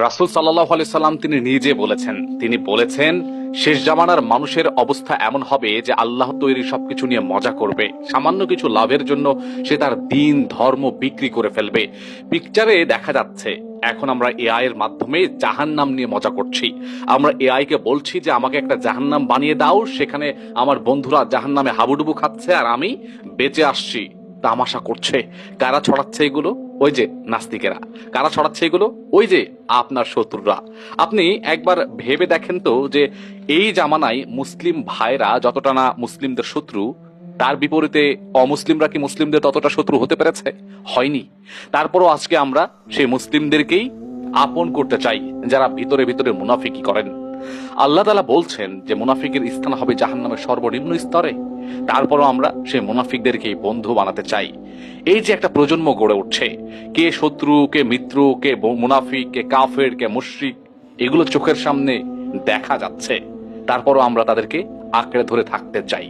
রাসূল সাল্লাল্লাহু আলাইহি সাল্লাম তিনি নিজে বলেছেন শেষ জামানার মানুষের অবস্থা এমন হবে যে আল্লাহ তৈরি সবকিছু নিয়ে মজা করবে, সামান্য কিছু লাভের জন্য সে তার দিন ধর্ম বিক্রি করে ফেলবে। পিকচারে দেখা যাচ্ছে এখন আমরা এআই এর মাধ্যমে জাহান্নাম নিয়ে মজা করছি। আমরা এআই কে বলছি যে আমাকে একটা জাহান্নাম বানিয়ে দাও, সেখানে আমার বন্ধুরা জাহান্নামে হাবুডুবু খাচ্ছে আর আমি বেঁচে আসছি, তামাশা করছে। কারা ছড়াচ্ছে এগুলো? ওই যে নাস্তিকেরা। কারা ছড়াচ্ছে এগুলো? ওই যে আপনার শত্রুরা। আপনি একবার ভেবে দেখেন তো যে এই জামানায় মুসলিম ভাইরা যতটা না মুসলিমদের শত্রু, তার বিপরীতে অমুসলিমরা কি মুসলিমদের ততটা শত্রু হতে পেরেছে? হয়নি। তারপরও আজকে আমরা সেই মুসলিমদেরকেই আপন করতে চাই যারা ভিতরে ভিতরে মুনাফিকি করেন। আল্লাহ তাআলা বলছেন যে মুনাফিকের স্থান হবে জাহান্নামের সর্বনিম্ন স্তরে। তারপরও আমরা সেই মুনাফিকদেরকেই বন্ধু বানাতে চাই। এই যে একটা প্রজন্ম গড়ে উঠছে, কে শত্রু, কে মিত্র, কে মুনাফিক, কে কাফের, কে মুশরিক, এগুলো চোখের সামনে দেখা যাচ্ছে। তারপরও আমরা তাদেরকে আঁকড়ে ধরে থাকতে চাই।